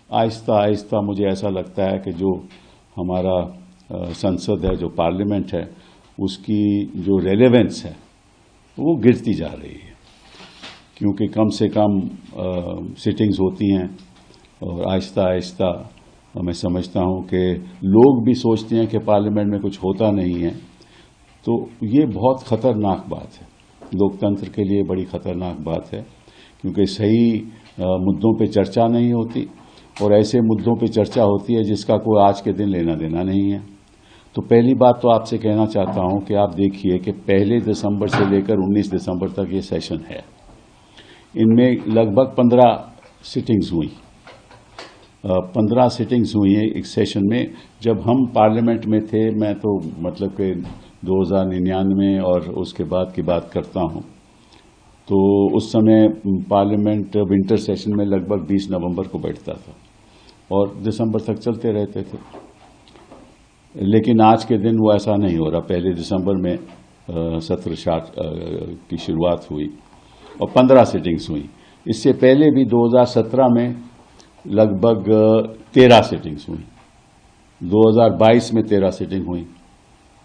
आहिस्ता आहिस्ता मुझे ऐसा लगता है कि जो हमारा संसद है, जो पार्लियामेंट है, उसकी जो रेलेवेंस है वो गिरती जा रही है, क्योंकि कम से कम सिटिंग्स होती हैं और आहिस्ता आहिस्ता मैं समझता हूं कि लोग भी सोचते हैं कि पार्लियामेंट में कुछ होता नहीं है। तो ये बहुत ख़तरनाक बात है, लोकतंत्र के लिए बड़ी ख़तरनाक बात है, क्योंकि सही मुद्दों पे चर्चा नहीं होती और ऐसे मुद्दों पे चर्चा होती है जिसका कोई आज के दिन लेना देना नहीं है। तो पहली बात तो आपसे कहना चाहता हूं कि आप देखिए कि 1 दिसंबर से लेकर 19 दिसंबर तक ये सेशन है, इनमें लगभग 15 सिटिंग्स हुई। 15 सिटिंग्स हुई हैं एक सेशन में। जब हम पार्लियामेंट में थे, मैं तो मतलब कि 2099 और उसके बाद की बात करता हूं, तो उस समय पार्लियामेंट विंटर सेशन में लगभग 20 नवंबर को बैठता था और दिसंबर तक चलते रहते थे। लेकिन आज के दिन वो ऐसा नहीं हो रहा। 1 दिसंबर में सत्र की शुरुआत हुई और 15 सिटिंग्स हुई। इससे पहले भी 2017 में लगभग 13 सिटिंग्स हुई, 2022 में 13 सिटिंग हुई,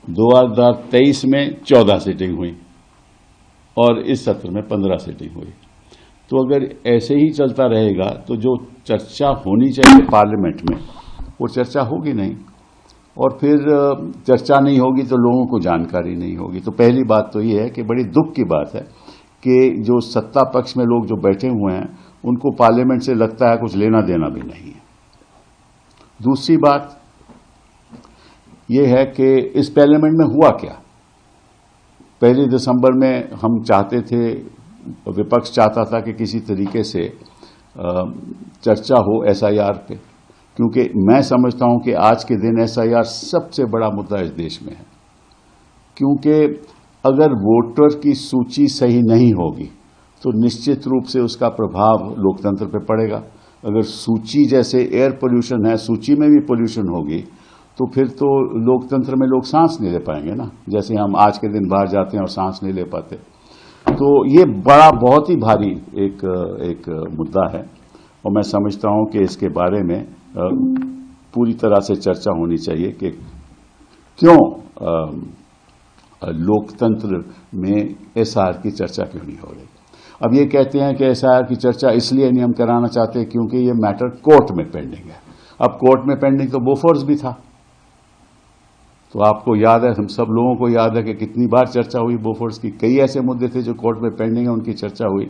2023 में 14 सिटिंग हुई और इस सत्र में 15 सिटिंग हुई। तो अगर ऐसे ही चलता रहेगा तो जो चर्चा होनी चाहिए पार्लियामेंट में वो चर्चा होगी नहीं, और फिर चर्चा नहीं होगी तो लोगों को जानकारी नहीं होगी। तो पहली बात तो ये है कि बड़ी दुख की बात है कि जो सत्ता पक्ष में लोग जो बैठे हुए हैं उनको पार्लियामेंट से लगता है कुछ लेना देना भी नहीं है। दूसरी बात यह है कि इस पार्लियामेंट में हुआ क्या। 1 दिसंबर में हम चाहते थे, विपक्ष चाहता था कि किसी तरीके से चर्चा हो एसआईआर पे, क्योंकि मैं समझता हूं कि आज के दिन एसआईआर सबसे बड़ा मुद्दा इस देश में है। क्योंकि अगर वोटर की सूची सही नहीं होगी तो निश्चित रूप से उसका प्रभाव लोकतंत्र पे पड़ेगा। अगर सूची जैसे एयर पोल्यूशन है, सूची में भी पोल्यूशन होगी तो फिर तो लोकतंत्र में लोग सांस नहीं ले पाएंगे ना, जैसे हम आज के दिन बाहर जाते हैं और सांस नहीं ले पाते। तो ये बहुत ही भारी एक मुद्दा है और मैं समझता हूं कि इसके बारे में पूरी तरह से चर्चा होनी चाहिए कि क्यों लोकतंत्र में एसआईआर की चर्चा क्यों नहीं हो रही। अब ये कहते हैं कि एसआईआर की चर्चा इसलिए नहीं हम कराना चाहते क्योंकि ये मैटर कोर्ट में पेंडिंग है। अब कोर्ट में पेंडिंग तो बोफोर्स भी था, तो आपको याद है, हम सब लोगों को याद है कि कितनी बार चर्चा हुई बोफोर्स की। कई ऐसे मुद्दे थे जो कोर्ट में पेंडिंग है, उनकी चर्चा हुई।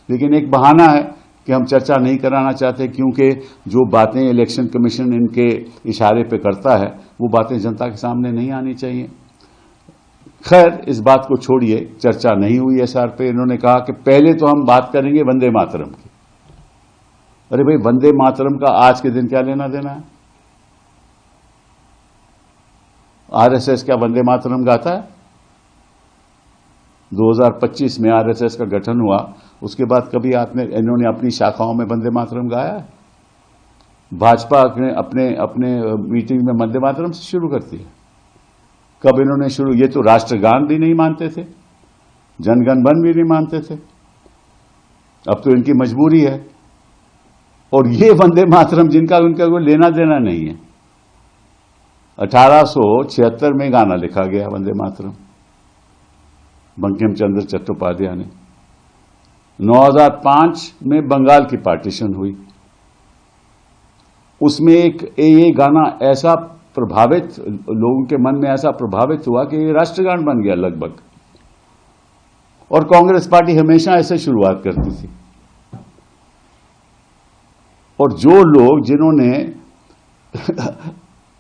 लेकिन एक बहाना है कि हम चर्चा नहीं कराना चाहते क्योंकि जो बातें इलेक्शन कमीशन इनके इशारे पे करता है वो बातें जनता के सामने नहीं आनी चाहिए। खैर, इस बात को छोड़िए, चर्चा नहीं हुई एसआर पे। इन्होंने कहा कि पहले तो हम बात करेंगे वंदे मातरम की। अरे भाई, वंदे मातरम का आज के दिन क्या लेना देना है? आरएसएस क्या वंदे मातरम गाता है? 2025 में आरएसएस का गठन हुआ, उसके बाद कभी इन्होंने अपनी शाखाओं में वंदे मातरम गाया है? भाजपा अपने मीटिंग में वंदे मातरम से शुरू करती है। कब इन्होंने शुरू? ये तो राष्ट्रगान भी नहीं मानते थे, जनगण मन भी नहीं मानते थे, अब तो इनकी मजबूरी है। और ये वंदे मातरम जिनका उनका कोई लेना देना नहीं है। 1876 में गाना लिखा गया वंदे मातरम, बंकिम चंद्र चट्टोपाध्याय ने। 2005 में बंगाल की पार्टीशन हुई, उसमें ये गाना ऐसा प्रभावित, लोगों के मन में ऐसा प्रभावित हुआ कि ये राष्ट्रगान बन गया लगभग। और कांग्रेस पार्टी हमेशा ऐसे शुरुआत करती थी। और जो लोग जिन्होंने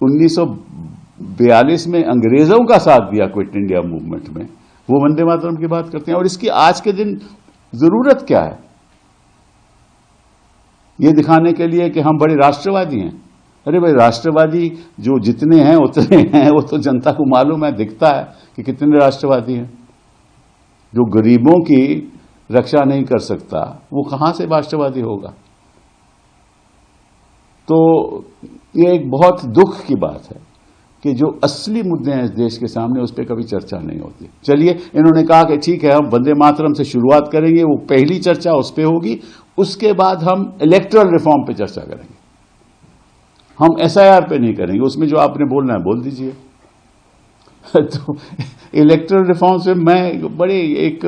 1942 में अंग्रेजों का साथ दिया क्विट इंडिया मूवमेंट में, वो वंदे मातरम की बात करते हैं। और इसकी आज के दिन जरूरत क्या है? ये दिखाने के लिए कि हम बड़े राष्ट्रवादी हैं। अरे भाई, राष्ट्रवादी जो जितने हैं उतने हैं, वो तो जनता को मालूम है, दिखता है कि कितने राष्ट्रवादी हैं। जो गरीबों की रक्षा नहीं कर सकता वो कहां से राष्ट्रवादी होगा? तो ये एक बहुत दुख की बात है कि जो असली मुद्दे हैं इस देश के सामने, उस पर कभी चर्चा नहीं होती। चलिए, इन्होंने कहा कि ठीक है, हम वंदे मातरम से शुरुआत करेंगे, वो पहली चर्चा उस पर होगी, उसके बाद हम इलेक्टोरल रिफॉर्म पे चर्चा करेंगे। हम एसआईआर पे नहीं करेंगे, उसमें जो आपने बोलना है बोल दीजिए। तो इलेक्टोरल रिफॉर्म से मैं बड़े एक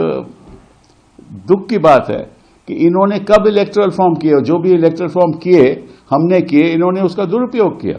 दुख की बात है कि इन्होंने कब इलेक्टोरल फॉर्म किए, जो भी इलेक्टोरल फॉर्म किए हमने किए, इन्होंने उसका दुरुपयोग किया।